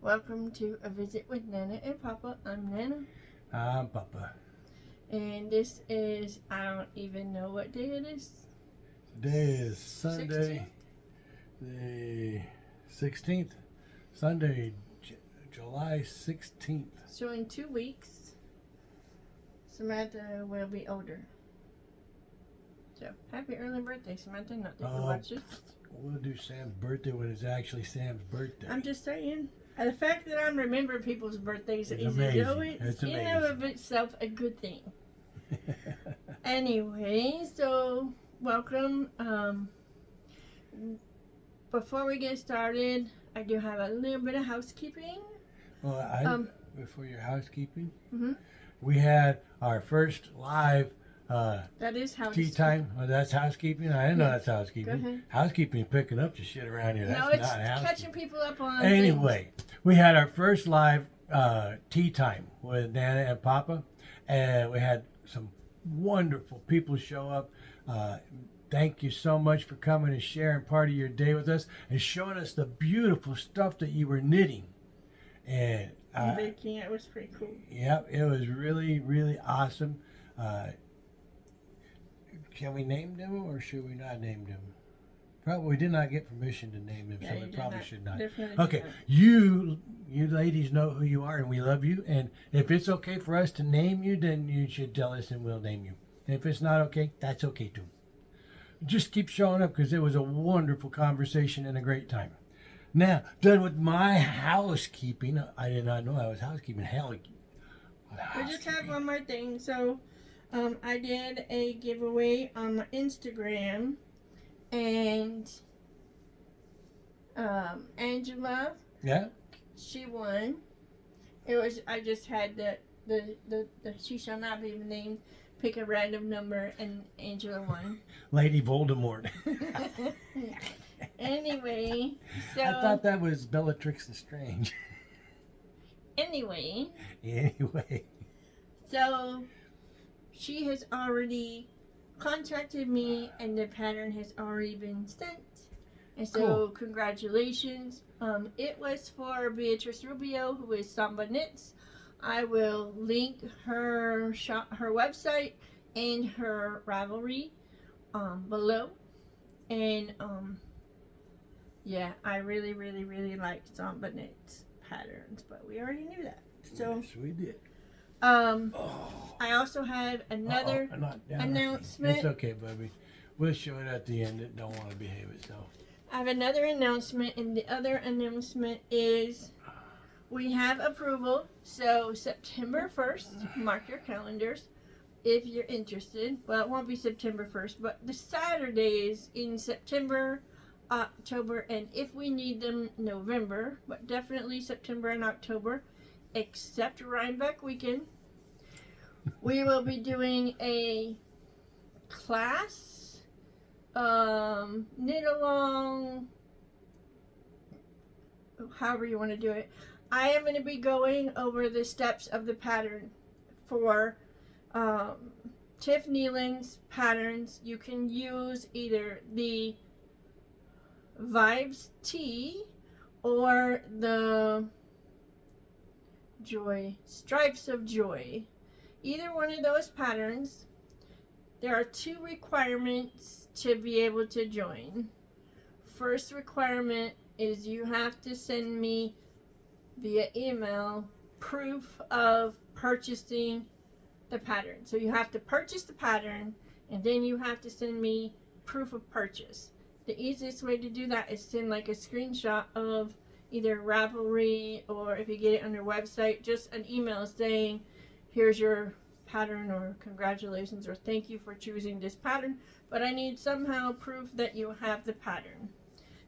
Welcome to A Visit with Nana and Papa. I'm Nana. I'm Papa. And this is, I don't even know what day it is. Today is Sunday, 16th? the 16th. Sunday, July 16th. So in 2 weeks, Samantha will be older. So, happy early birthday, Samantha. Not that you watch this. We'll do Sam's birthday when it's actually Sam's birthday. I'm just saying. The fact that I'm remembering people's birthdays It's is amazing. it's It's in and of itself a good thing. Anyway, so welcome. Before we get started, I do have a little bit of housekeeping. Well, before your housekeeping, Mm-hmm. we had our first live That is housekeeping. tea time. Oh, that's housekeeping? I didn't know that's housekeeping. Go ahead. Housekeeping is picking up the shit around here. That's No, it's not housekeeping. catching people up on Anyway, we had our first live tea time with Nana and Papa, and we had some wonderful people show up. Thank you so much for coming and sharing part of your day with us and showing us the beautiful stuff that you were knitting. And baking. It was pretty cool. yep, it was really, really awesome. Can we name them or should we not name them? Probably we did not get permission to name them, Yeah, so you we did probably not. should not. Definitely Okay, did not. you ladies know who you are and we love you. And if it's okay for us to name you, then you should tell us and we'll name you. And if it's not okay, that's okay too. Just keep showing up because it was a wonderful conversation and a great time. Now, done with my housekeeping. I did not know I was housekeeping. Hell, We just have one more thing. So, I did a giveaway on my Instagram, and Angela, yeah. she won. I just had the she shall not be named. Pick a random number, and Angela won. Lady Voldemort. Anyway, so I thought that was Bellatrix Lestrange. anyway, So she has already contacted me, and the pattern has already been sent. And so, Cool. congratulations. It was for Beatrice Rubio, who is Samba Knits. I will link her website and her Ravelry below. And yeah, I really, really, really like Samba Knits patterns, but we already knew that. So yes, we did. I also have another announcement. It's okay, baby. We'll show it at the end. It don't want to behave itself. I have another announcement, and the other announcement is we have approval. So September 1st, mark your calendars if you're interested. Well, it won't be September 1st, but the Saturdays in September, October, and if we need them, November, but definitely September and October, except Rhinebeck weekend, we will be doing a class, knit along, however you want to do it. I am going to be going over the steps of the pattern for Tif Nielan's patterns. You can use either the Vibes T or the Stripes of Joy. Either one of those patterns. There are 2 requirements to be able to join. First requirement is you have to send me via email proof of purchasing the pattern. So you have to purchase the pattern, and then you have to send me proof of purchase. The easiest way to do that is send like a screenshot of either Ravelry, or if you get it on your website, just an email saying here's your pattern, or congratulations, or thank you for choosing this pattern, but I need somehow proof that you have the pattern.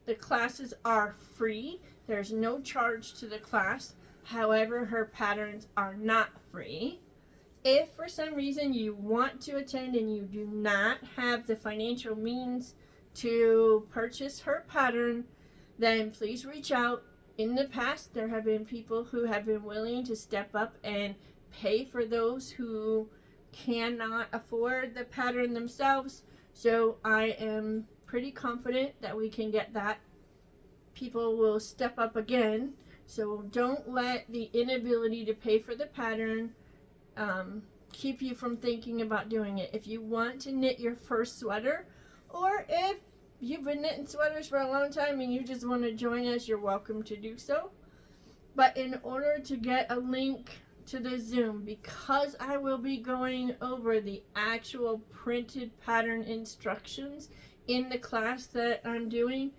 The classes are free. There's no charge to the class. However, her patterns are not free. If for some reason you want to attend and you do not have the financial means to purchase her pattern, then please reach out. In the past, there have been people who have been willing to step up and pay for those who cannot afford the pattern themselves. So I am pretty confident that we can get that. People will step up again So don't let the inability to pay for the pattern keep you from thinking about doing it. If you want to knit your first sweater, or if you've been knitting sweaters for a long time and you just want to join us, you're welcome to do so. But in order to get a link to the Zoom, because I will be going over the actual printed pattern instructions in the class that I'm doing,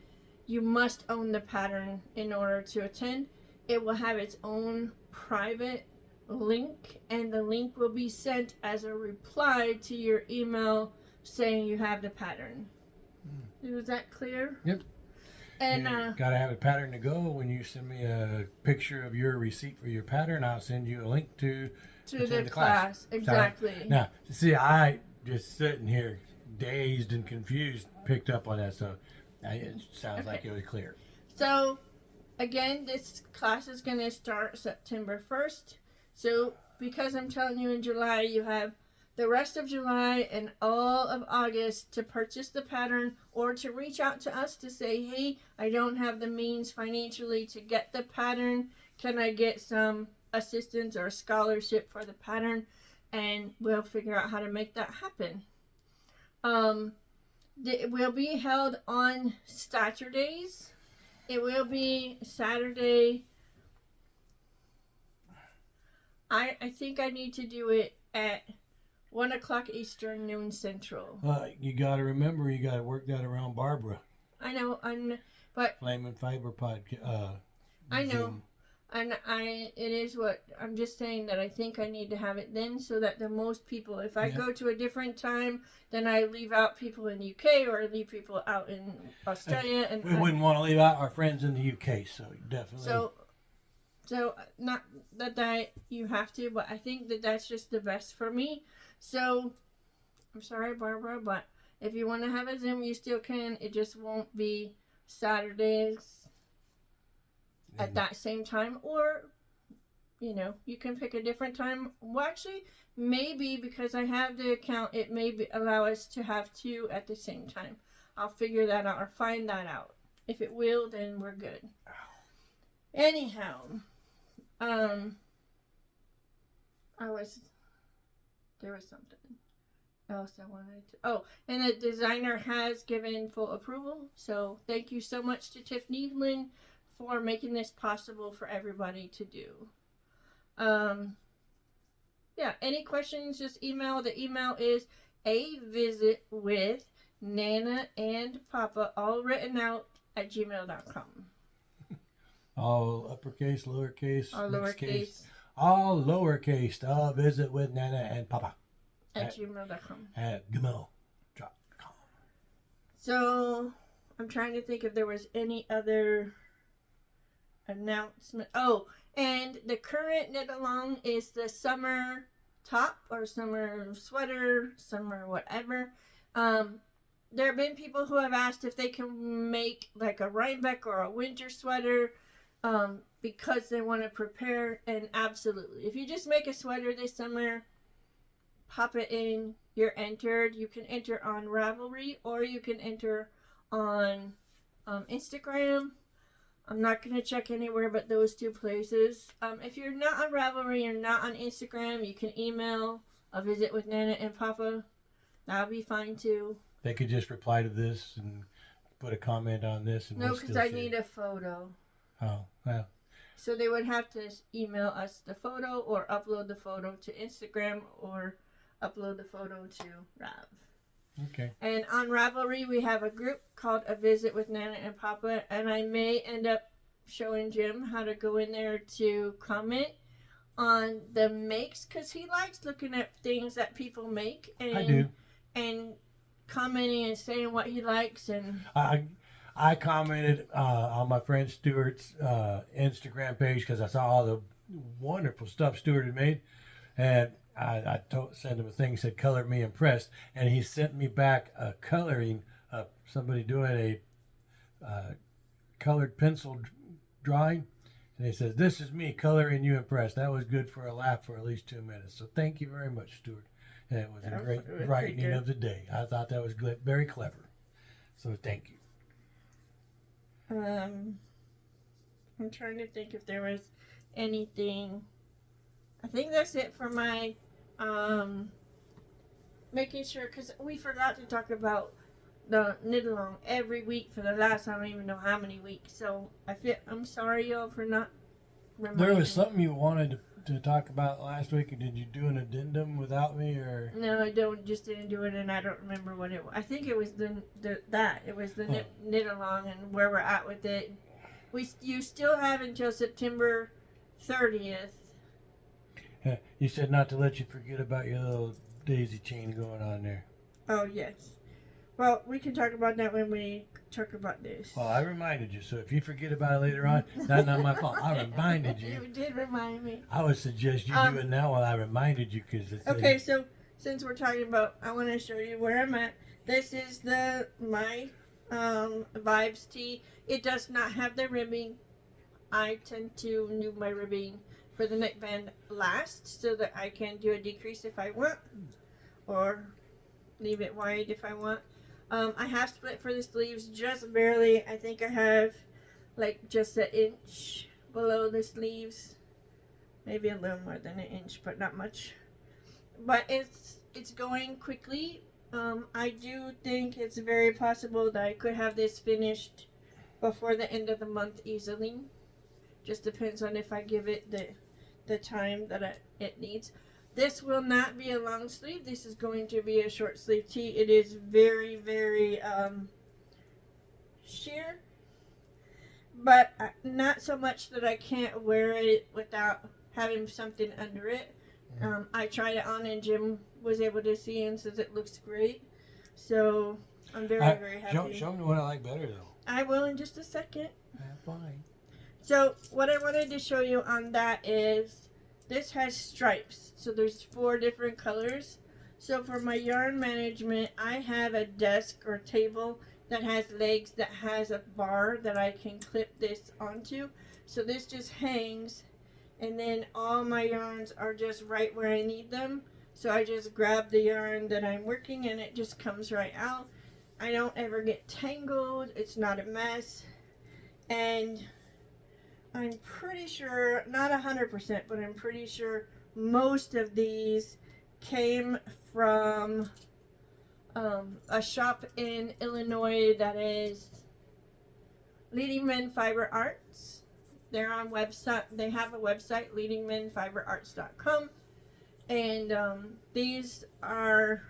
you must own the pattern in order to attend. It will have its own private link, and the link will be sent as a reply to your email saying you have the pattern. Was that clear? Yep. And you gotta have a pattern to go. When you send me a picture of your receipt for your pattern, I'll send you a link to the class. Exactly. So, now, see, I just sitting here, dazed and confused, picked up on that. So it sounds like it was clear. So, again, this class is going to start September 1st. So, because I'm telling you in July, you have the rest of July and all of August to purchase the pattern or to reach out to us to say, hey, I don't have the means financially to get the pattern. Can I get some assistance or scholarship for the pattern? And we'll figure out how to make that happen. It will be held on Saturdays. It will be Saturday. I think I need to do it at 1 o'clock Eastern, noon Central. You got to remember, you got to work that around Barbara. I know, but Flame and Fiber podcast. I know, and it is what I'm just saying that I think I need to have it then, so that the most people, if I go to a different time, then I leave out people in UK or leave people out in Australia, and we wouldn't want to leave out our friends in the UK, so definitely. So not that you have to, but I think that that's just the best for me. So I'm sorry, Barbara, but if you want to have a Zoom, you still can. It just won't be Saturdays at that same time, or you can pick a different time. Well, actually, maybe because I have the account, it may allow us to have two at the same time. I'll figure that out or find that out. If it will, then we're good. Anyhow, there was something else I wanted to. Oh, and the designer has given full approval. So thank you so much to Tif Neilan for making this possible for everybody to do. Yeah, any questions, just email. The email is avisitwithnanaandpapa, all written out, at gmail.com. All uppercase, lowercase, all lowercase. All lowercase. Visit with Nana and Papa. At gmail.com. At gmail.com. So, I'm trying to think if there was any other announcement. Oh, and the current knit along is the summer top or summer sweater, summer whatever. There have been people who have asked if they can make like a Rhinebeck or a winter sweater because they want to prepare, and absolutely. If you just make a sweater this summer, pop it in, you're entered. You can enter on Ravelry or you can enter on Instagram. I'm not going to check anywhere but those two places. If you're not on Ravelry or not on Instagram, you can email a visit with Nana and Papa. That'll be fine too. They could just reply to this and put a comment on this. And no, because I need a photo. Oh, well. So they would have to email us the photo or upload the photo to Instagram or upload the photo to Rav. Okay. And on Ravelry, we have a group called A Visit with Nana and Papa, and I may end up showing Jim how to go in there to comment on the makes, because he likes looking at things that people make. And, I do. And commenting and saying what he likes. And I commented on my friend Stuart's Instagram page because I saw all the wonderful stuff Stuart had made, and I sent him a thing that said "Color me impressed," and he sent me back a coloring of somebody doing a colored pencil drawing, and he says, "This is me coloring you impressed." That was good for a laugh for at least 2 minutes. So thank you very much, Stuart. And it was a great brightening of the day. I thought that was very clever. So thank you. I'm trying to think if there was anything. I think that's it for my making sure, because we forgot to talk about the knit along every week for the last I don't even know how many weeks. So I'm sorry y'all for not reminding. There was something you wanted to talk about last week. Did you do an addendum without me, or? No, I didn't do it, and I don't remember what it was. I think it was it was the knit along and where we're at with it. You still have until September 30th. You said not to let you forget about your little daisy chain going on there. Oh yes. Well, we can talk about that when we talk about this. Well, I reminded you, so if you forget about it later on, that's not my fault. I reminded you. You did remind me. I would suggest you do it now while I reminded you, because it's okay. So since we're talking about, I want to show you where I'm at. This is my Vibes tee. It does not have the ribbing. I tend to do my ribbing for the neckband last, so that I can do a decrease if I want, or leave it wide if I want. I have split for the sleeves just barely. I think I have like just an inch below the sleeves, maybe a little more than an inch, but not much. But it's going quickly. I do think it's very possible that I could have this finished before the end of the month easily. Just depends on if I give it the time that it needs. This will not be a long sleeve. This is going to be a short sleeve tee. It is very, very sheer, but not so much that I can't wear it without having something under it. I tried it on and Jim was able to see and says it looks great. So I'm very happy. Show me what I like better though. I will in just a second. Fine. So what I wanted to show you on that is this has stripes. So there's 4 different colors. So for my yarn management, I have a desk or table that has legs that has a bar that I can clip this onto. So this just hangs, and then all my yarns are just right where I need them. So I just grab the yarn that I'm working and it just comes right out. I don't ever get tangled. It's not a mess. And I'm pretty sure, not 100%, but I'm pretty sure most of these came from a shop in Illinois that is Leading Men Fiber Arts. They're on website. They have a website, leadingmenfiberarts.com, and these are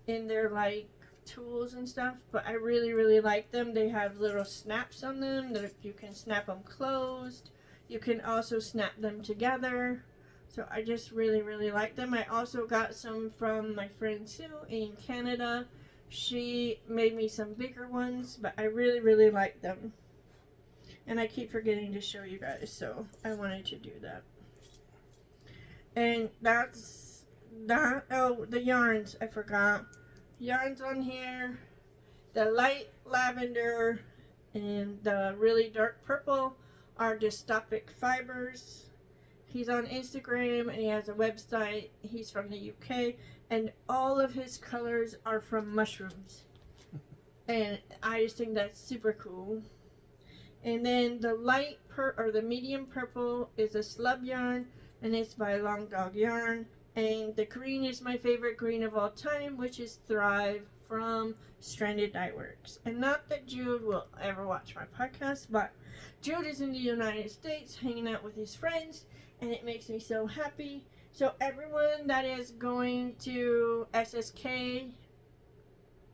in their like tools and stuff, but I really like them. They have little snaps on them that you can snap them closed. You can also snap them together. So I just really like them. I also got some from my friend Sue in Canada. She made me some bigger ones, but I really like them. And I keep forgetting to show you guys, so I wanted to do that. And that's that. Oh, the yarns, I forgot. Yarns on here, the light lavender and the really dark purple are Dystopic Fibres. He's on Instagram and he has a website. He's from the UK, and all of his colors are from mushrooms, and I just think that's super cool. And then the the medium purple is a slub yarn, and it's by Long Dog Yarn. And the green is my favorite green of all time, which is Thrive from Stranded Dyeworks. And not that Jude will ever watch my podcast, but Jude is in the United States hanging out with his friends, and it makes me so happy. So everyone that is going to SSK,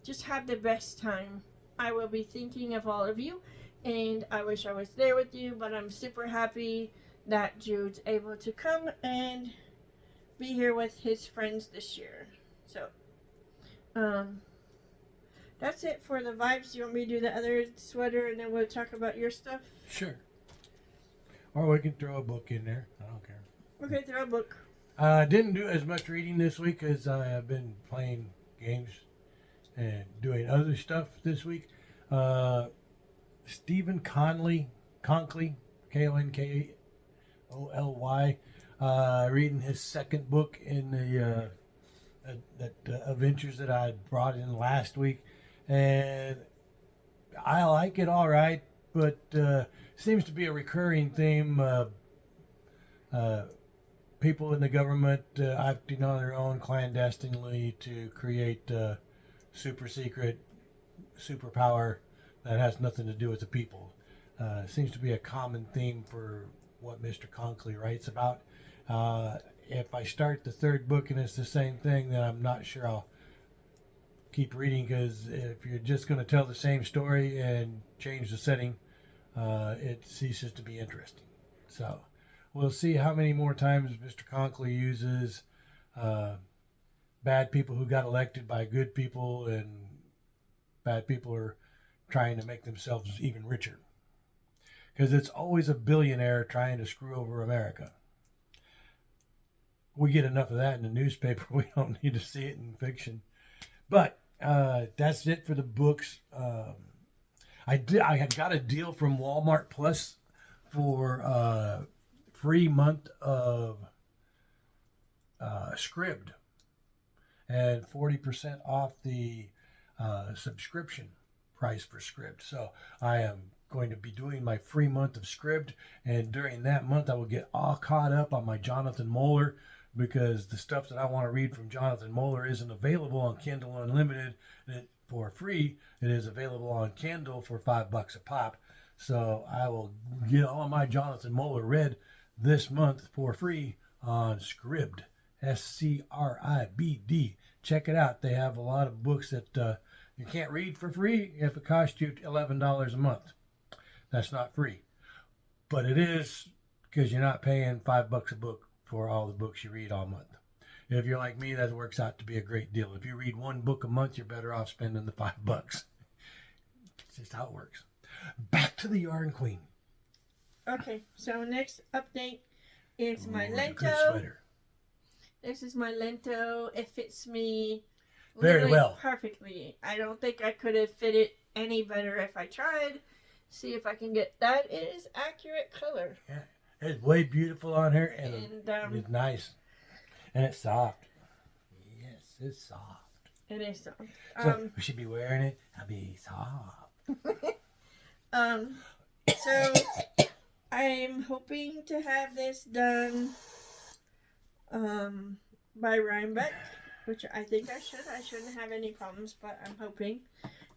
just have the best time. I will be thinking of all of you, and I wish I was there with you, but I'm super happy that Jude's able to come and be here with his friends this year. So that's it for the vibes. You want me to do the other sweater and then we'll talk about your stuff? Sure. Or we can throw a book in there. I don't care. Okay, throw a book. Didn't do as much reading this week as I have been playing games and doing other stuff this week. Stephen Conley, Konkley, Konkley, reading his second book in the adventures that I brought in last week, and I like it all right. but seems to be a recurring theme. People in the government acting on their own clandestinely to create super secret superpower that has nothing to do with the people. Seems to be a common theme for what Mr. Conkley writes about. If I start the third book and it's the same thing, then I'm not sure I'll keep reading, because if you're just going to tell the same story and change the setting, it ceases to be interesting. So we'll see how many more times Mr. Conkley uses bad people who got elected by good people, and bad people are trying to make themselves even richer. Because it's always a billionaire trying to screw over America. We get enough of that in the newspaper. We don't need to see it in fiction. But that's it for the books. I had got a deal from Walmart Plus for free month of Scribd and 40% off the subscription price for Scribd. So I am going to be doing my free month of Scribd, and during that month I will get all caught up on my Jonathan Moeller, because the stuff that I want to read from Jonathan Moeller isn't available on Kindle Unlimited for free. It is available on Kindle for $5 a pop. So I will get all my Jonathan Moeller read this month for free on Scribd, Scribd. Check it out. They have a lot of books that you can't read for free if it costs you $11 a month. That's not free, but it is, because you're not paying $5 a book for all the books you read all month. If you're like me, that works out to be a great deal. If you read one book a month, you're better off spending the $5. It's just how it works. Back to the Yarn Queen. Okay, so next update is my Good Lento. sweater. This is my Lento. It fits me Very well. perfectly. I don't think I could have fit it any better if I tried. See if I can get that. It is accurate color. Yeah, it's way beautiful on her, and it's nice, and it's soft. Yes, it's soft. It is soft. So we should be wearing it. I'll be soft. So I'm hoping to have this done by Rhinebeck, which I think I should. I shouldn't have any problems, but I'm hoping.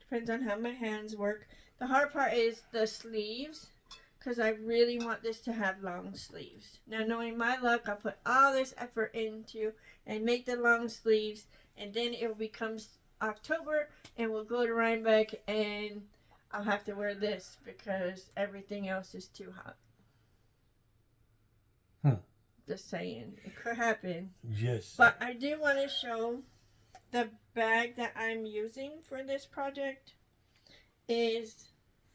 Depends on how my hands work. The hard part is the sleeves, because I really want this to have long sleeves. Now, knowing my luck, I'll put all this effort into and make the long sleeves, and then it will become October, and we'll go to Rhinebeck, and I'll have to wear this because everything else is too hot. Just saying. It could happen. Yes. But I do want to show the bag that I'm using for this project is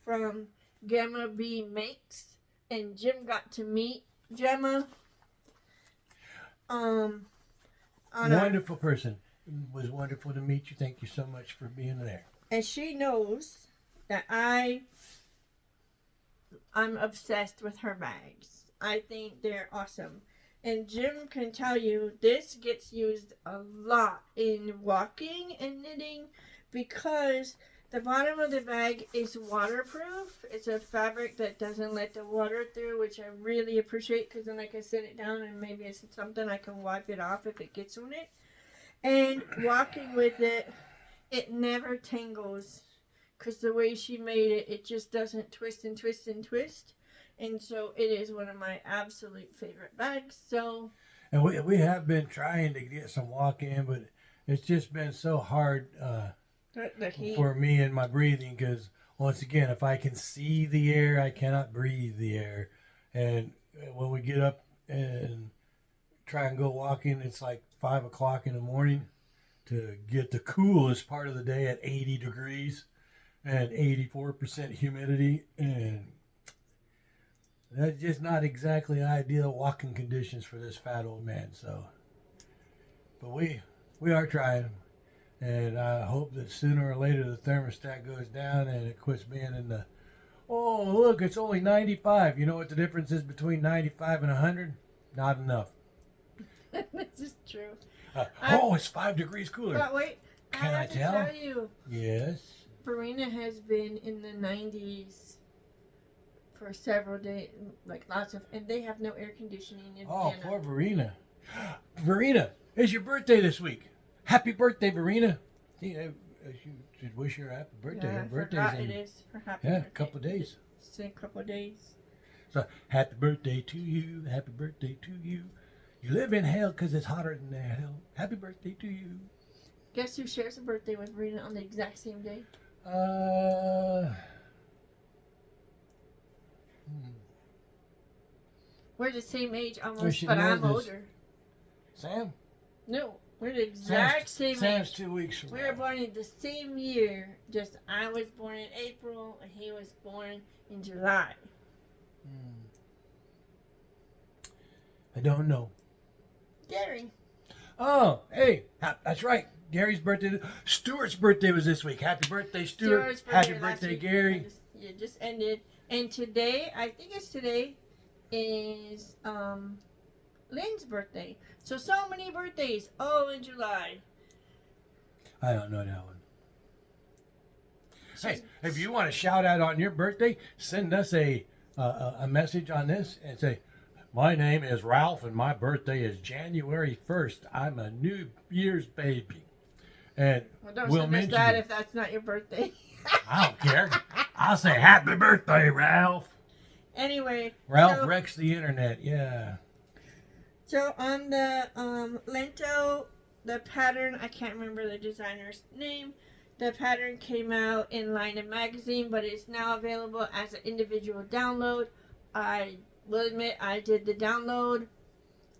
from Gemma B Makes, and Jim got to meet Gemma. Wonderful person. It was wonderful to meet you. Thank you so much for being there. And she knows that I'm obsessed with her bags. I think they're awesome. And Jim can tell you this gets used a lot in walking and knitting, because the bottom of the bag is waterproof. It's a fabric that doesn't let the water through, which I really appreciate, because then I can set it down and maybe it's something I can wipe it off if it gets on it. And walking with it, it never tangles, because the way she made it, it just doesn't twist and twist and twist. And so it is one of my absolute favorite bags. So, and we have been trying to get some walk in, but it's just been so hard for me and my breathing, because once again, if I can see the air, I cannot breathe the air. And when we get up and try and go walking, it's like 5 o'clock in the morning to get the coolest part of the day at 80 degrees and 84% humidity, and that's just not exactly ideal walking conditions for this fat old man. So, but we are trying, and I hope that sooner or later the thermostat goes down and it quits being in the, oh look, it's only 95. You know what the difference is between 95 and 100? Not enough. This is true. It's 5 degrees cooler. But wait, Can I have to tell? tell you, Yes. Farina has been in the 90s for several days, like lots of, and they have no air conditioning in Oh, Vienna. poor Verena. Verena, it's your birthday this week. Happy birthday, Verena. See, you should wish her a happy birthday. Yeah, Her I birthday's forgot in it is her happy a birthday. couple of days. It's in a couple of days. So, happy birthday to you. Happy birthday to you. You live in hell because it's hotter than hell. Happy birthday to you. Guess who shares a birthday with Verena on the exact same day? We're the same age almost, should but know I'm this. older. Sam? No, we're the exact same Sam's age. 2 weeks from We were born in the same year. Just I was born in April and he was born in July. I don't know. Gary. Oh, hey, that's right. Gary's birthday. Stuart's birthday was this week. Happy birthday, Stuart. Stuart's Happy birthday last birthday, week. Gary. It just ended. And today, I think it's today, is Lynn's birthday. So many birthdays. Oh, in July. I don't know that one. Hey, if you want a shout out on your birthday, send us a message on this and say, my name is Ralph and my birthday is January 1st. I'm a New Year's baby. And Well, don't we'll send us mention that you. if that's not your birthday. I don't care. I'll say happy birthday, Ralph. Anyway. Ralph wrecks the internet, yeah. So on the Lento, the pattern, I can't remember the designer's name. The pattern came out in Line magazine, but it's now available as an individual download. I will admit I did the download.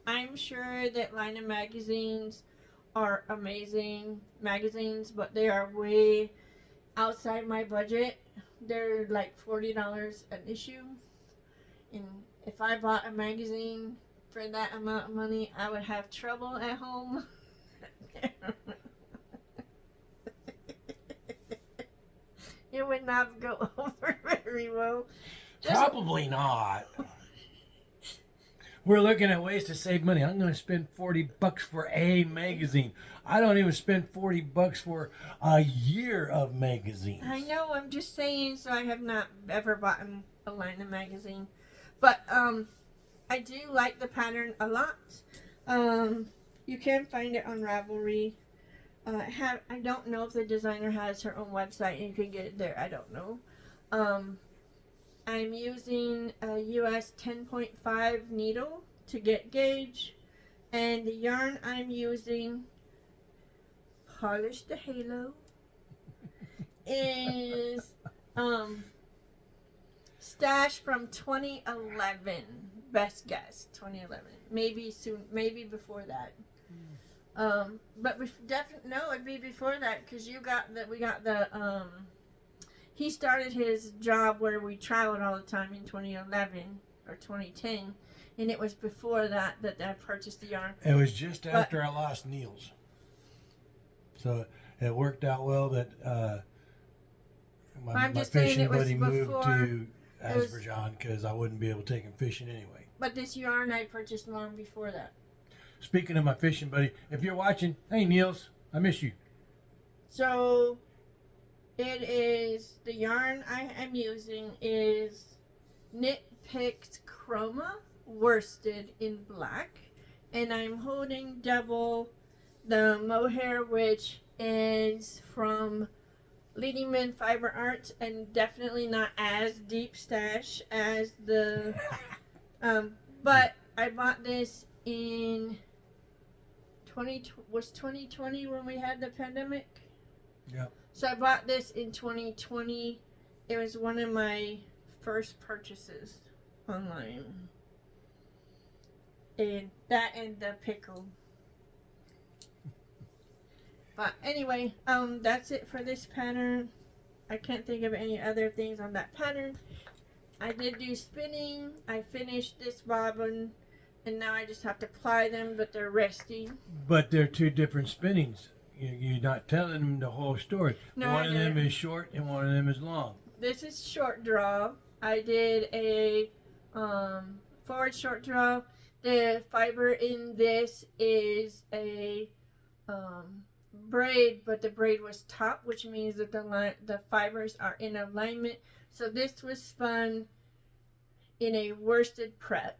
I'm sure that Line magazines are amazing magazines, but they are way outside my budget. They're like $40 an issue. And if I bought a magazine for that amount of money, I would have trouble at home. It would not go over very well. Probably not. We're looking at ways to save money. I'm going to spend $40 for a magazine. I don't even spend $40 for a year of magazines. I know, I'm just saying, so I have not ever bought a Line magazine. But I do like the pattern a lot. You can find it on Ravelry. I don't know if the designer has her own website and you can get it there. I don't know. I'm using a US 10.5 needle to get gauge, and the yarn I'm using, Polish the Halo, is Stash from 2011. Best guess, 2011. Maybe soon, maybe before that. But definitely no, it'd be before that because we got the he started his job where we traveled all the time in 2011 or 2010, and it was before that I purchased the yarn. It was just after I lost Niels, so it worked out well that my fishing buddy moved to Azerbaijan because I wouldn't be able to take him fishing anyway. But this yarn I purchased long before that. Speaking of my fishing buddy, if you're watching, hey Niels, I miss you. So it is, the yarn I am using is KnitPicks Chroma worsted in black, and I'm holding double the Mohair, which is from Leading Men Fiber Arts, and definitely not as deep stash as the but I bought this in 2020 when we had the pandemic. Yeah. So I bought this in 2020. It was one of my first purchases online. And that and the pickle. But anyway, that's it for this pattern. I can't think of any other things on that pattern. I did do spinning. I finished this bobbin, and now I just have to ply them, but they're resting. But they're two different spinnings. You're not telling them the whole story. No, one of them is short and one of them is long. This is short draw. I did a forward short draw. The fiber in this is a braid, but the braid was top, which means that the fibers are in alignment. So this was spun in a worsted prep.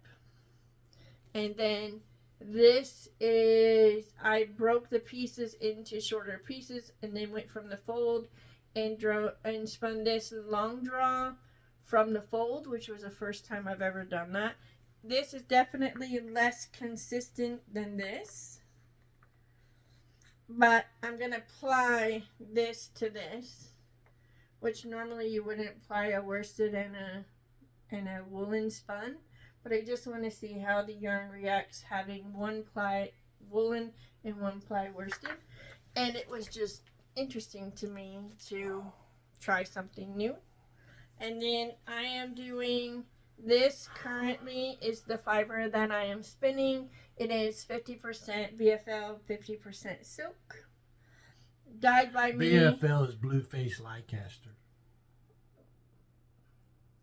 And then this is, I broke the pieces into shorter pieces and then went from the fold and spun this long draw from the fold, which was the first time I've ever done that. This is definitely less consistent than this, but I'm going to apply this to this, which normally you wouldn't apply a worsted and a woolen spun, but I just want to see how the yarn reacts having one ply woolen and one ply worsted. And it was just interesting to me to try something new. And then I am doing, this currently is the fiber that I am spinning. It is 50% BFL, 50% silk. Dyed by me. BFL is blue face Leicester.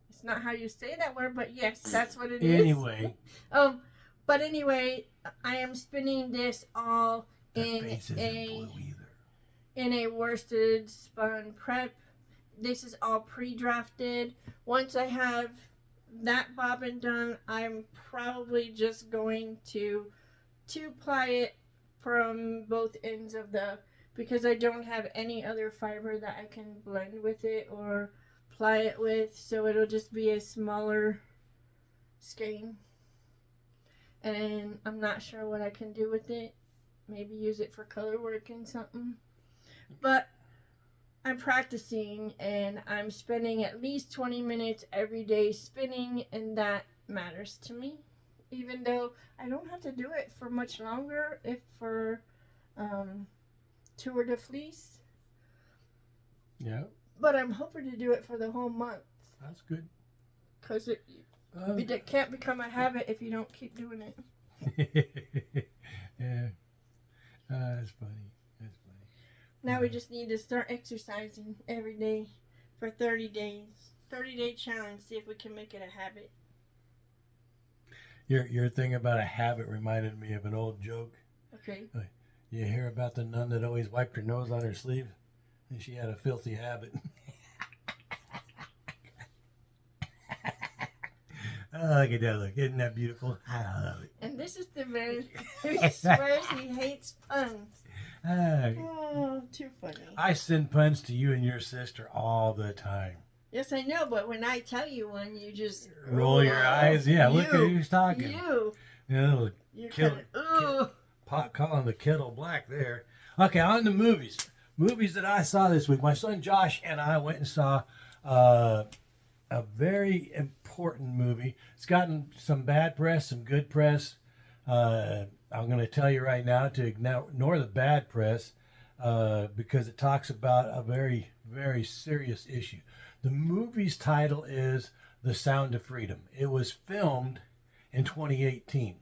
It's not how you say that word, but yes, that's what it Anyway. is. But anyway, I am spinning this all in a worsted spun prep. This is all pre-drafted. Once I have that bobbin done, I'm probably just going to two-ply it from both ends of because I don't have any other fiber that I can blend with it or ply it with, so it'll just be a smaller skein. And I'm not sure what I can do with it. Maybe use it for color work and something. But I'm practicing and I'm spending at least 20 minutes every day spinning, and that matters to me. Even though I don't have to do it for much longer if for Tour de Fleece. Yeah. But I'm hoping to do it for the whole month. That's good. Because it can't become a habit if you don't keep doing it. Yeah. That's funny. That's funny. Now we just need to start exercising every day for 30 days. 30-day challenge. See if we can make it a habit. Your thing about a habit reminded me of an old joke. Okay. You hear about the nun that always wiped her nose on her sleeve? And she had a filthy habit. Oh, look at that look. Isn't that beautiful? I love it. And this is the man who swears he hates puns. Oh, too funny. I send puns to you and your sister all the time. Yes, I know, but when I tell you one, you just roll your eyes. Yeah, look at who's talking. You're Pot calling the kettle black there. Okay, on the movies. Movies that I saw this week. My son Josh and I went and saw a very important movie. It's gotten some bad press, some good press. I'm going to tell you right now to ignore the bad press because it talks about a very, very serious issue. The movie's title is The Sound of Freedom. It was filmed in 2018.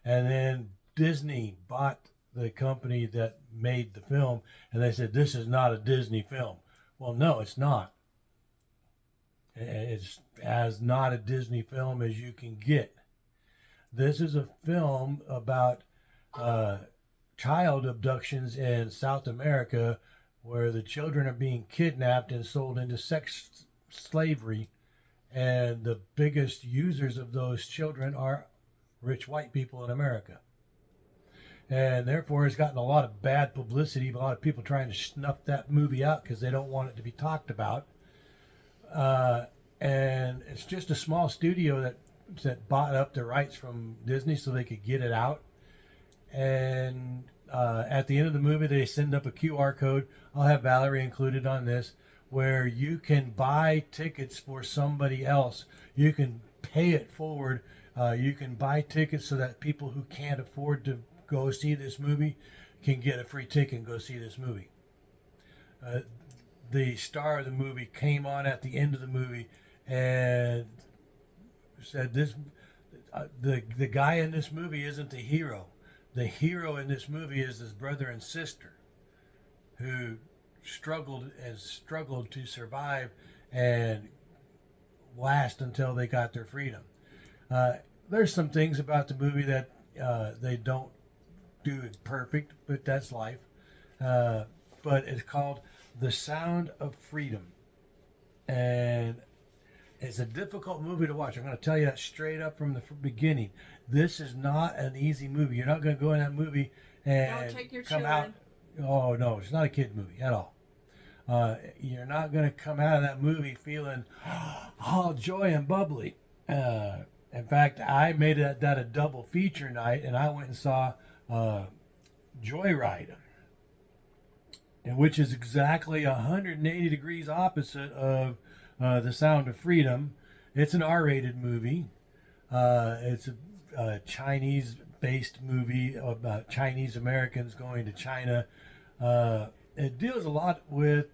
And then Disney bought the company that made the film, and they said, this is not a Disney film. Well, no, it's not. It's as not a Disney film as you can get. This is a film about child abductions in South America, where the children are being kidnapped and sold into sex slavery, and the biggest users of those children are rich white people in America. And therefore it's gotten a lot of bad publicity, a lot of people trying to snuff that movie out because they don't want it to be talked about. And it's just a small studio that bought up the rights from Disney so they could get it out. And at the end of the movie, they send up a QR code. I'll have Valerie included on this, where you can buy tickets for somebody else. You can pay it forward. You can buy tickets so that people who can't afford to go see this movie can get a free ticket and go see this movie. The star of the movie came on at the end of the movie and said, the guy in this movie isn't the hero. The hero in this movie is his brother and sister who struggled to survive and last until they got their freedom. There's some things about the movie that they don't do it perfect, but that's life. But it's called The Sound of Freedom. And It's a difficult movie to watch. I'm going to tell you that straight up from the beginning. This is not an easy movie. You're not going to go in that movie and Don't take your come children. out. Oh no, it's not a kid movie at all. You're not going to come out of that movie feeling all joy and bubbly. In fact, I made that a double feature night, and I went and saw Joyride, and which is exactly 180 degrees opposite of The Sound of Freedom. It's an R-rated movie. It's a Chinese-based movie about Chinese Americans going to China. It deals a lot with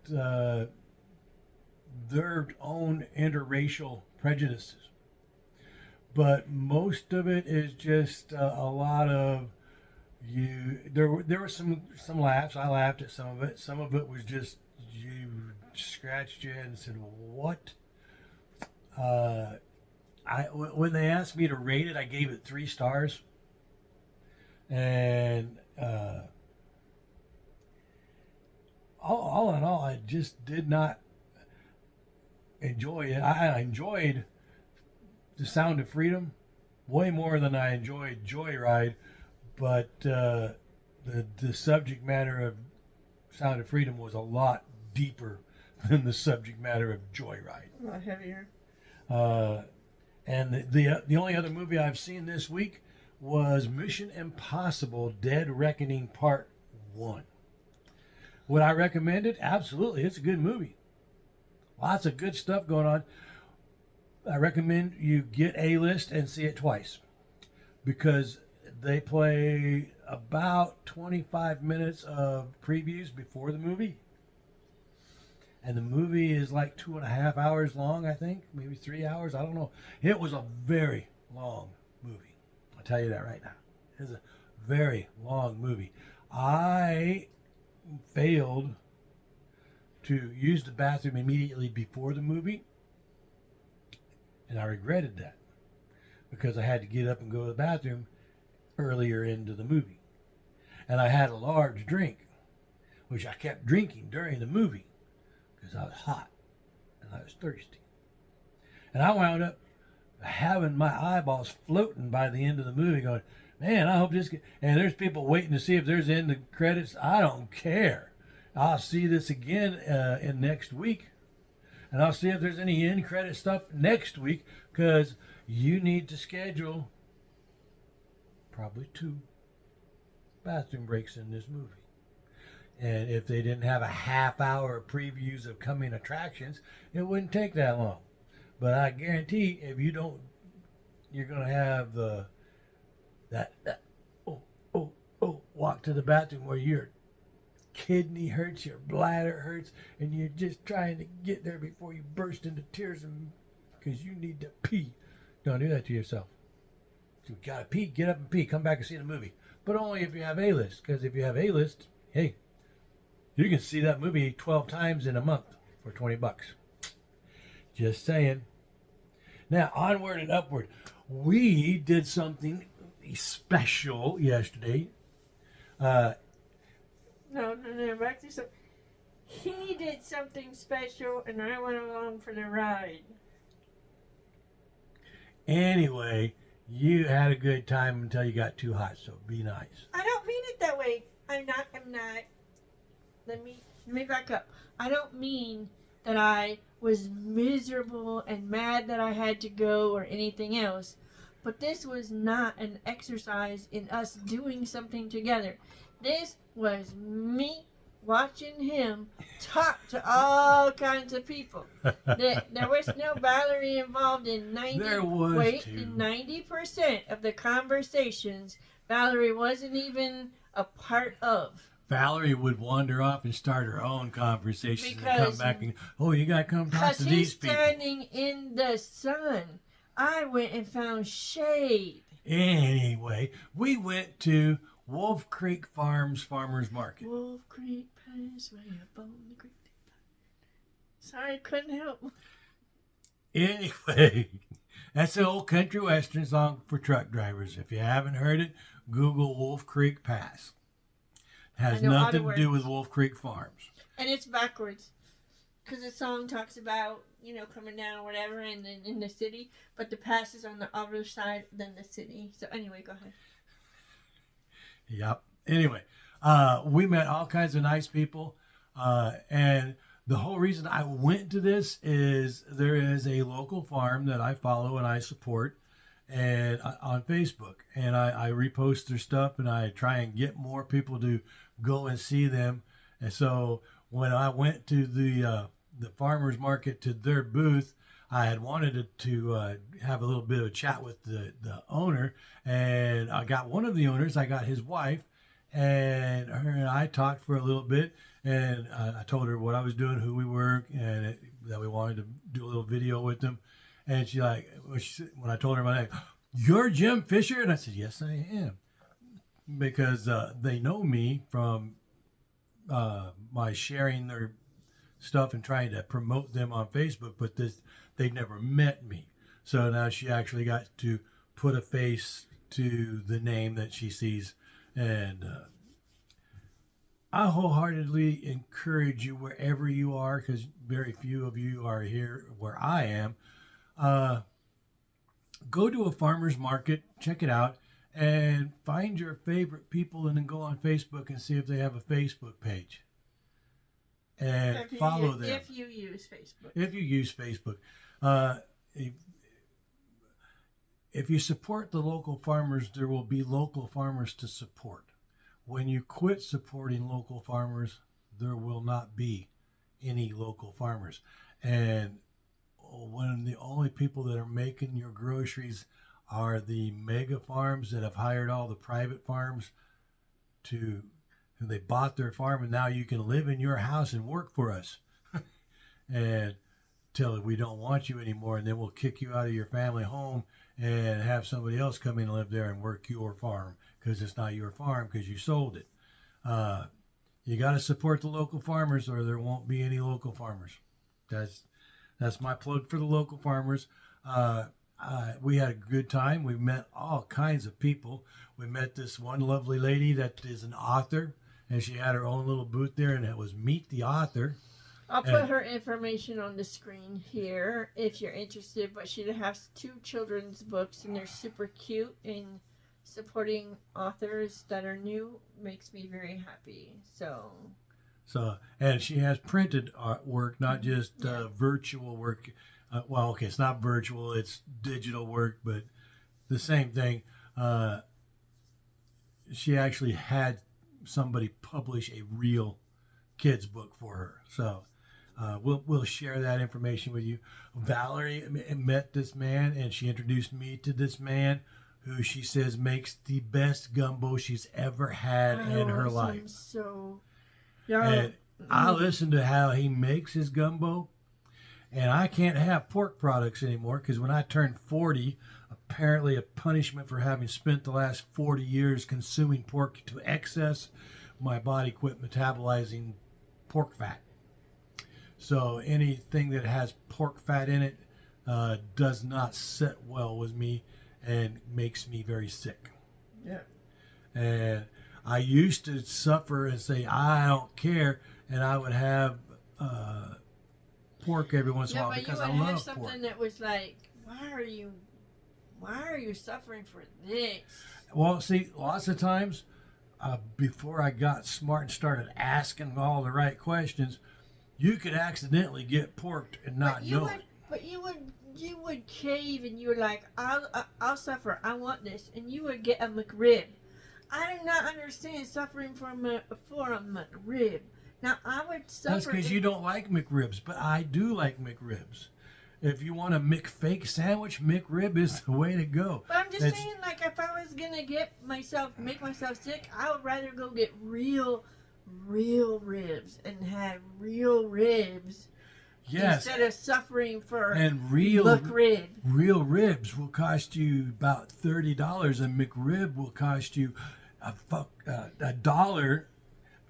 their own interracial prejudices, but most of it is just a lot of you. There were some laughs. I laughed at some of it. Some of it was just you scratched your head and said, "What?" When they asked me to rate it, I gave it 3 stars, and all in all, I just did not enjoy it. I enjoyed The Sound of Freedom way more than I enjoyed Joyride, but the subject matter of Sound of Freedom was a lot deeper than the subject matter of Joyride. A lot heavier. And the only other movie I've seen this week was Mission Impossible: Dead Reckoning Part 1. Would I recommend it? Absolutely. It's a good movie. Lots of good stuff going on. I recommend you get A-List and see it twice, because they play about 25 minutes of previews before the movie. And the movie is like 2.5 hours long, I think. Maybe 3 hours. I don't know. It was a very long movie. I'll tell you that right now. It was a very long movie. I failed to use the bathroom immediately before the movie, and I regretted that, because I had to get up and go to the bathroom earlier into the movie. And I had a large drink, which I kept drinking during the movie because I was hot and I was thirsty. And I wound up having my eyeballs floating by the end of the movie going, man, I hope this get... And there's people waiting to see if there's end credits. I don't care. I'll see this again in next week. And I'll see if there's any end credit stuff next week, because you need to schedule probably 2 bathroom breaks in this movie. And if they didn't have a half hour of previews of coming attractions, it wouldn't take that long. But I guarantee if you don't, you're going to have that walk to the bathroom where your kidney hurts, your bladder hurts, and you're just trying to get there before you burst into tears because you need to pee. Don't do that to yourself. If you got to pee, get up and pee. Come back and see the movie. But only if you have A-List, because if you have A-List, hey, you can see that movie 12 times in a month for $20. Just saying. Now, onward and upward. We did something special yesterday. No, back to something. He did something special, and I went along for the ride. Anyway, you had a good time until you got too hot, so be nice. I don't mean it that way. I'm not. Let me back up. I don't mean that I was miserable and mad that I had to go or anything else. But this was not an exercise in us doing something together. This was me watching him talk to all kinds of people. There was no Valerie involved in 90% of the conversations. Valerie wasn't even a part of. Valerie would wander off and start her own conversations and come back and, oh, you got to come talk to these people. Because he's standing in the sun. I went and found shade. Anyway, we went to Wolf Creek Farms Farmers Market. Wolf Creek Pass way up on the creek. Sorry, I couldn't help. Anyway, that's the old country western song for truck drivers. If you haven't heard it, Google Wolf Creek Pass. It has nothing to do with Wolf Creek Farms. And it's backwards. because the song talks about, you know, coming down or whatever and then in the city, but the pass is on the other side than the city. So anyway, go ahead. Yep. Anyway, we met all kinds of nice people. And the whole reason I went to this is there is a local farm that I follow and I support and on Facebook. And I repost their stuff and I try and get more people to go and see them. And so when I went to the farmer's market to their booth, I had wanted to have a little bit of a chat with the owner, and I got one of the owners. I got his wife, and her and I talked for a little bit, and I told her what I was doing, who we were, and that we wanted to do a little video with them. And she like, when I told her my name, "You're Jim Fisher?" And I said, "Yes, I am," because they know me from my sharing their stuff and trying to promote them on Facebook, but they've never met me. So now she actually got to put a face to the name that she sees. And I wholeheartedly encourage you, wherever you are, because very few of you are here where I am, go to a farmer's market, check it out, and find your favorite people and then go on Facebook and see if they have a Facebook page. And follow them. If you use Facebook. If you use Facebook. If you support the local farmers, there will be local farmers to support. When you quit supporting local farmers, there will not be any local farmers. And when the only people that are making your groceries are the mega farms that have hired all the private farms to... They bought their farm, and now you can live in your house and work for us. And till we don't want you anymore, and then we'll kick you out of your family home and have somebody else come in and live there and work your farm because it's not your farm because you sold it. You got to support the local farmers, or there won't be any local farmers. That's my plug for the local farmers. We had a good time. We met all kinds of people. We met this one lovely lady that is an author, and she had her own little booth there, and it was Meet the Author. I'll put her information on the screen here if you're interested, but she has 2 children's books, and they're super cute, and supporting authors that are new makes me very happy. So, and she has printed artwork, not just virtual work. Well, okay, it's not virtual, it's digital work, but the same thing. She actually had somebody publish a real kid's book for her. So we'll share that information with you. Valerie met this man, and she introduced me to this man who she says makes the best gumbo she's ever had in her life. So, and I listened to how he makes his gumbo, and I can't have pork products anymore because when I turned 40, apparently a punishment for having spent the last 40 years consuming pork to excess, my body quit metabolizing pork fat. So anything that has pork fat in it does not sit well with me and makes me very sick. Yeah. And I used to suffer and say, I don't care, and I would have pork every once in a while because I love pork. You would have something that was like, why are you suffering for this? Well, see, lots of times before I got smart and started asking all the right questions, you could accidentally get porked and not know it. But you would cave, and you were like, I'll suffer. I want this, and you would get a McRib. I do not understand suffering for a McRib. Now I would suffer. That's because you don't like McRibs, but I do like McRibs. If you want a McFake sandwich, McRib is the way to go. But I'm just saying, like, if I was gonna make myself sick, I would rather go get real ribs and have real ribs. Yes. Instead of suffering for McRib. Real ribs will cost you about $30, and McRib will cost you $1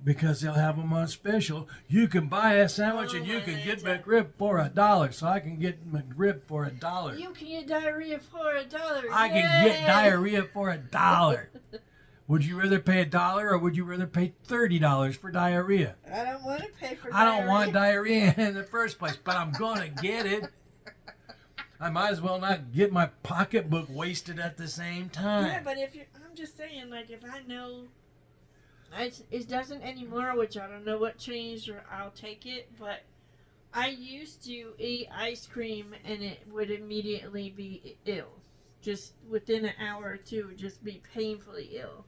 because they'll have them on special. You can buy a sandwich and you can get McRib for $1. So I can get McRib for $1. You can get diarrhea for $1. I can get diarrhea for $1. Would you rather pay $1 or would you rather pay $30 for diarrhea? I don't want to pay for I diarrhea. don't want diarrhea in the first place, but I'm going to get it. I might as well not get my pocketbook wasted at the same time. Yeah, but if I'm just saying, like, if I know it doesn't anymore, which I don't know what changed, or I'll take it, but I used to eat ice cream and it would immediately be ill. Just within an hour or two, just be painfully ill.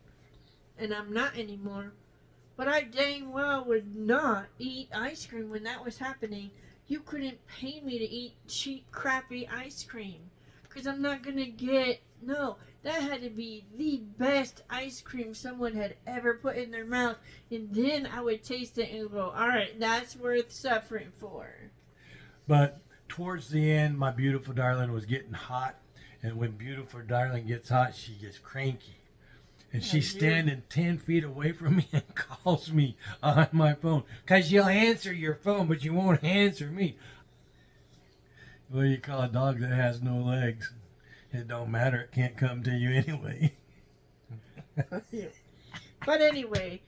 And I'm not anymore. But I dang well would not eat ice cream when that was happening. You couldn't pay me to eat cheap, crappy ice cream. Because I'm not going to get... No, that had to be the best ice cream someone had ever put in their mouth. And then I would taste it and go, alright, that's worth suffering for. But towards the end, my beautiful darling was getting hot. And when beautiful darling gets hot, she gets cranky. And she's standing 10 feet away from me and calls me on my phone. Because you'll answer your phone, but you won't answer me. What do you call a dog that has no legs? It don't matter. It can't come to you anyway. But anyway,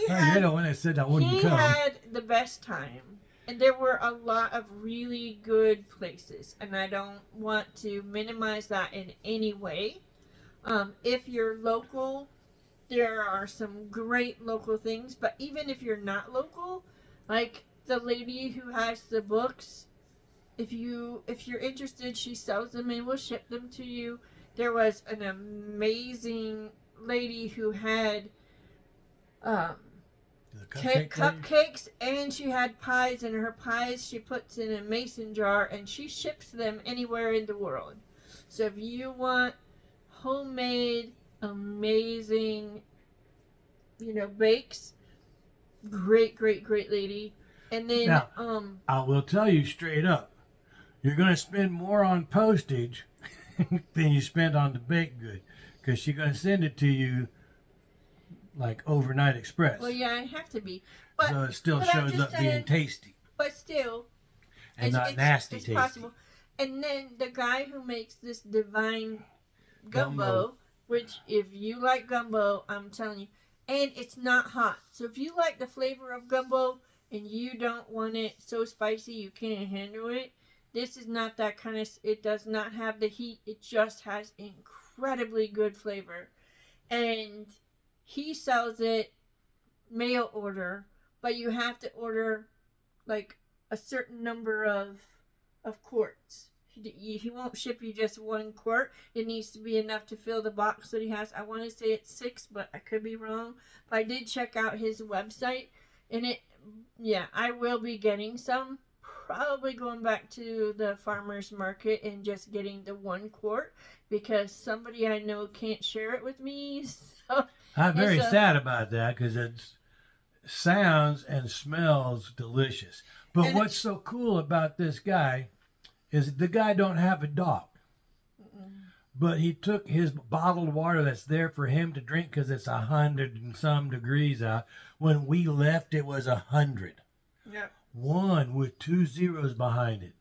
you're the one that said I wouldn't come. He had the best time. And there were a lot of really good places. And I don't want to minimize that in any way. If you're local, there are some great local things. But even if you're not local, like the lady who has the books, if you're interested, she sells them and will ship them to you. There was an amazing lady who had cupcakes, and she had pies, and her pies she puts in a mason jar and she ships them anywhere in the world. So if you want homemade, amazing, bakes, great lady. And then now, I will tell you straight up, you're going to spend more on postage than you spend on the baked good, because she's going to send it to you like overnight express. Well, yeah, I have to be. But, so it still shows up being tasty. But still. And not nasty it's tasty. Possible. And then the guy who makes this divine gumbo, which if you like gumbo, I'm telling you, and it's not hot. So if you like the flavor of gumbo and you don't want it so spicy you can't handle it, this is not that kind of, it does not have the heat. It just has incredibly good flavor. And he sells it mail order, but you have to order like a certain number of quarts. He won't ship you just 1 quart. It needs to be enough to fill the box that he has. I want to say it's 6, but I could be wrong. But I did check out his website, and I will be getting some. Probably going back to the farmer's market and just getting the 1 quart, because somebody I know can't share it with me. So I'm very sad about that, because it sounds and smells delicious. But what's so cool about this guy is the guy don't have a dog. But he took his bottled water that's there for him to drink, because it's 100 and some degrees out. When we left, it was 100. Yep. 1 with 2 zeros behind it.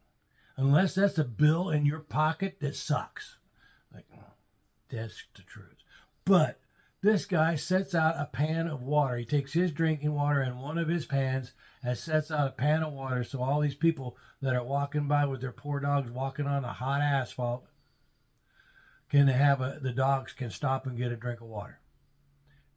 Unless that's a bill in your pocket, that sucks. Like, that's the truth. But this guy sets out a pan of water. He takes his drinking water in one of his pans and sets out a pan of water, so all these people that are walking by with their poor dogs walking on a hot asphalt the dogs can stop and get a drink of water.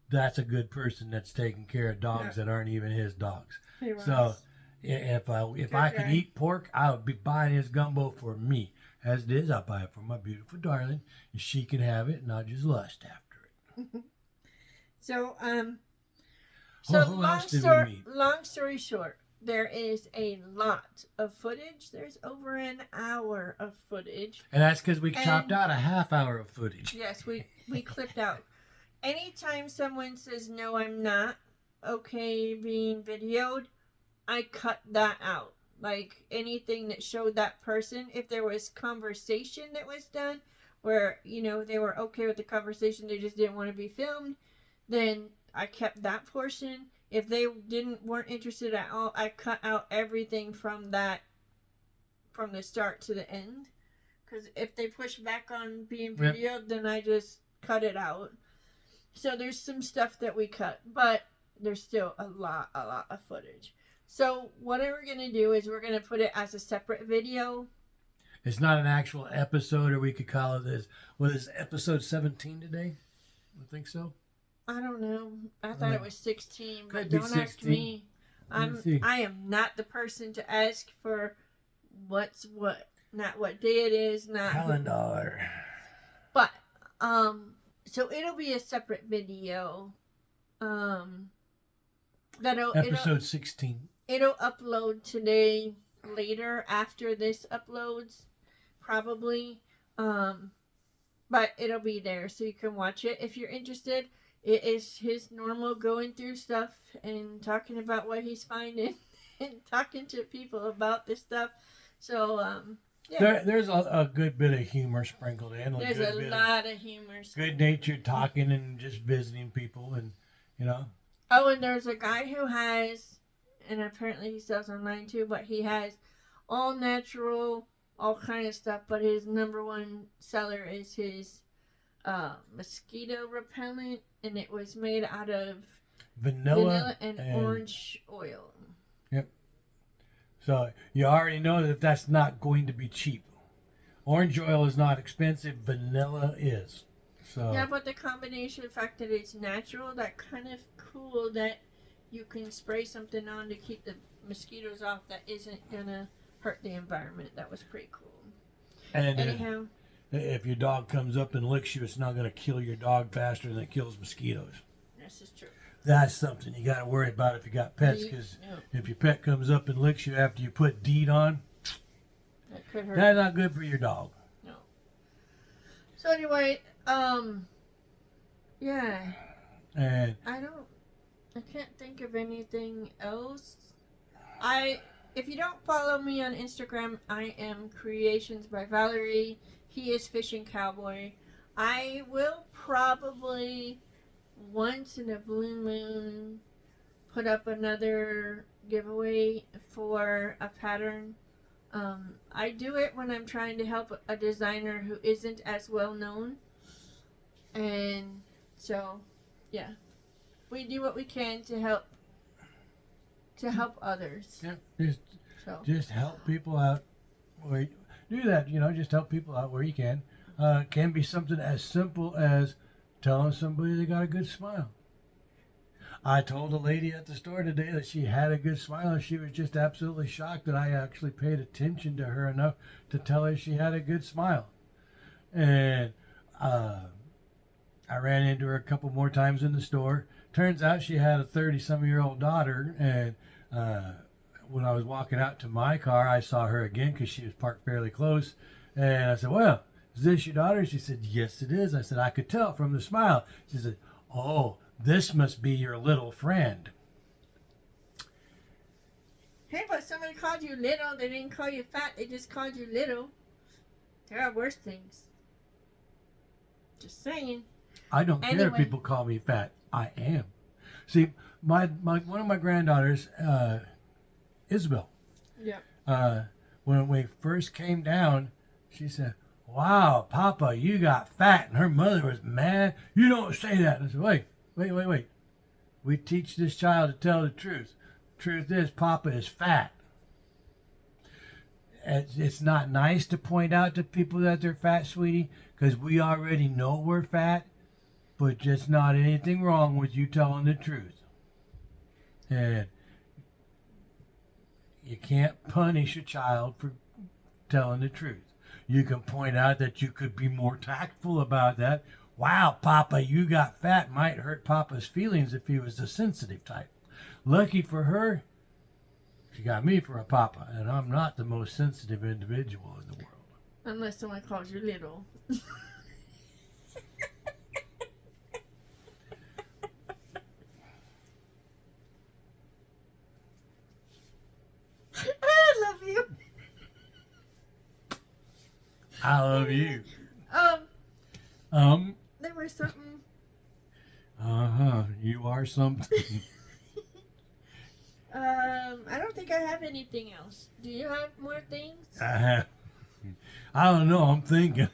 That's a good person that's taking care of dogs that aren't even his dogs. So if I could eat pork, I would be buying his gumbo for me. As it is, I'll buy it for my beautiful darling, and she can have it, and I'll just lust after it. So, long story short, there is a lot of footage. There's over an hour of footage. And that's because we chopped out a half hour of footage. Yes, we clipped out. Anytime someone says, no, I'm not okay being videoed, I cut that out. Like, anything that showed that person, if there was conversation that was done, where, they were okay with the conversation, they just didn't want to be filmed, then I kept that portion. If they weren't interested at all, I cut out everything from the start to the end. Because if they push back on being videoed, then I just cut it out. So there's some stuff that we cut, but there's still a lot of footage. So what we're going to do is we're going to put it as a separate video. It's not an actual episode, or we could call it this. What is episode 17 today? I think so. I don't know. I thought it was 16, but Could be don't ask 16. me. I am not the person to ask for what's what, not what day it is, not Calendar. But so it'll be a separate video. Episode 16. It'll upload today later after this uploads, probably. But it'll be there so you can watch it if you're interested. It is his normal going through stuff and talking about what he's finding and talking to people about this stuff. So, yeah. There's a good bit of humor sprinkled in. There's a lot of humor. Good-natured talking and just visiting people and, you know. Oh, and there's a guy who has, and apparently he sells online too, but he has all natural, all kind of stuff, but his number one seller is his mosquito repellent, and it was made out of vanilla and orange oil. Yep. So you already know that that's not going to be cheap. Orange oil is not expensive. Vanilla is. So yeah, but the combination, the fact that it's natural, that kind of cool that you can spray something on to keep the mosquitoes off that isn't gonna hurt the environment. That was pretty cool. And anyhow, if your dog comes up and licks you, it's not going to kill your dog faster than it kills mosquitoes. this is true. That's something you got to worry about if you got pets, because if your pet comes up and licks you after you put DEET on, that could hurt. that's not good for your dog. No. So anyway, yeah. And I can't think of anything else. If you don't follow me on Instagram, I am Creations by Valerie. He is Fishing Cowboy. I will probably once in a blue moon put up another giveaway for a pattern. I do it when I'm trying to help a designer who isn't as well known. And so, yeah. We do what we can to help others. Yeah, just help people out. Do that, just help people out where you can. It can be something as simple as telling somebody they got a good smile. I told a lady at the store today that she had a good smile, and she was just absolutely shocked that I actually paid attention to her enough to tell her she had a good smile. And I ran into her a couple more times in the store. Turns out she had a 30-some-year-old daughter, and when I was walking out to my car, I saw her again because she was parked fairly close. And I said, well, is this your daughter? She said, yes, it is. I said, I could tell from the smile. She said, oh, this must be your little friend. Hey, but somebody called you little. They didn't call you fat. They just called you little. There are worse things. Just saying. I don't care if people call me fat. I am. See, my one of my granddaughters, Isabel. Yeah. When we first came down, she said, wow, Papa, you got fat. And her mother was mad. You don't say that. And I said, wait. We teach this child to tell the truth. Truth is, Papa is fat. It's not nice to point out to people that they're fat, sweetie, because we already know we're fat, but just not anything wrong with you telling the truth. And you can't punish a child for telling the truth. You can point out that you could be more tactful about that. Wow, Papa, you got fat. Might hurt Papa's feelings if he was the sensitive type. Lucky for her, she got me for a Papa, and I'm not the most sensitive individual in the world. Unless someone calls you little. I love you. I love you. There was something. You are something. I don't think I have anything else. Do you have more things? I don't know. I'm thinking.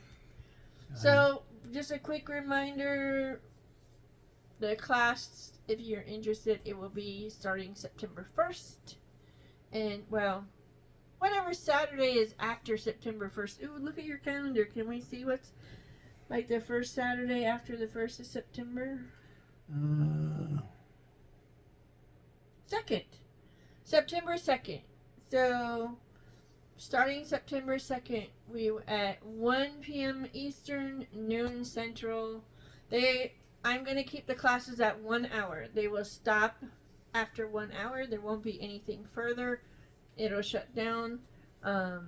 So, just a quick reminder. the class, if you're interested, it will be starting September 1st. And, well, whatever Saturday is after September 1st. Ooh, look at your calendar. Can we see what's like the first Saturday after the 1st of September? 2nd. September 2nd. So, starting September 2nd, we at 1 p.m. Eastern, noon Central. I'm going to keep the classes at 1 hour. They will stop after 1 hour. There won't be anything further. It'll shut down no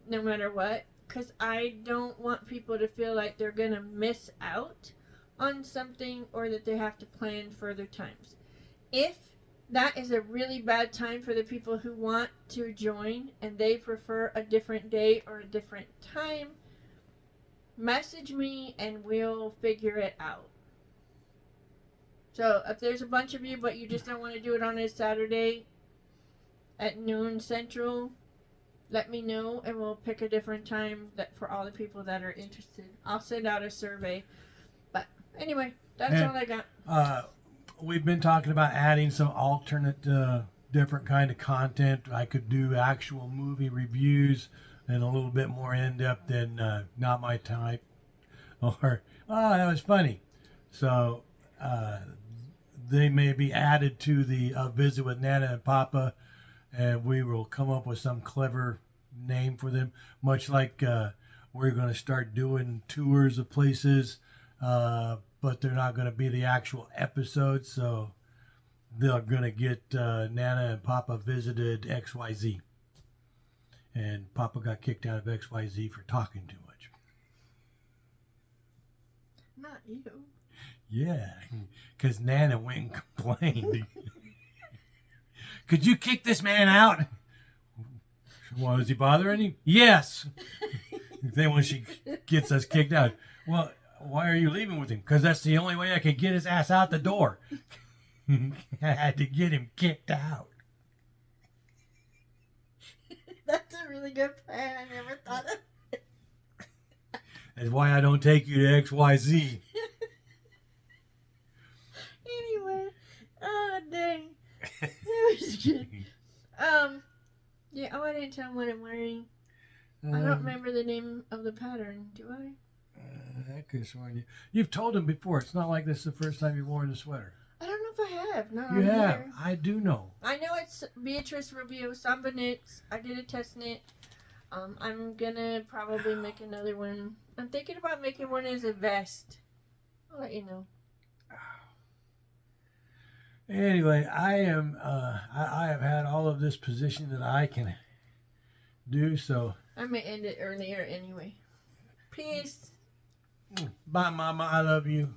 matter what. Because I don't want people to feel like they're going to miss out on something or that they have to plan further times. If that is a really bad time for the people who want to join and they prefer a different day or a different time, message me and we'll figure it out. So if there's a bunch of you but you just don't want to do it on a Saturday at noon Central, let me know and we'll pick a different time that for all the people that are interested. I'll send out a survey. But anyway, that's all I got. We've been talking about adding some alternate, different kind of content. I could do actual movie reviews and a little bit more in-depth than Not My Type. Or, oh, that was funny. So, they may be added to the Visit with Nana and Papa, and we will come up with some clever name for them. Much like we're going to start doing tours of places, but they're not going to be the actual episodes, so they're going to get Nana and Papa visited XYZ. And Papa got kicked out of XYZ for talking too much. Not you. Yeah, because Nana went and complained. Could you kick this man out? Well, is he bothering you? Yes. Then when she gets us kicked out, well, why are you leaving with him? Because that's the only way I could get his ass out the door. I had to get him kicked out. That's a really good plan. I never thought of it. That's why I don't take you to XYZ. Anyway, oh dang, that was good. Yeah. Oh, I didn't tell him what I'm wearing. I don't remember the name of the pattern. Do I? I could have sworn you. You've told him before. It's not like this is the first time you've worn the sweater. I don't know if I have. Not You on have. here. I do know. I know it's Beatrice Rubio Samba knits. I did a test knit. I'm gonna probably make another one. I'm thinking about making one as a vest. I'll let you know. Anyway, I have had all of this position that I can do, so. I may end it earlier anyway. Peace. Bye, Mama. I love you.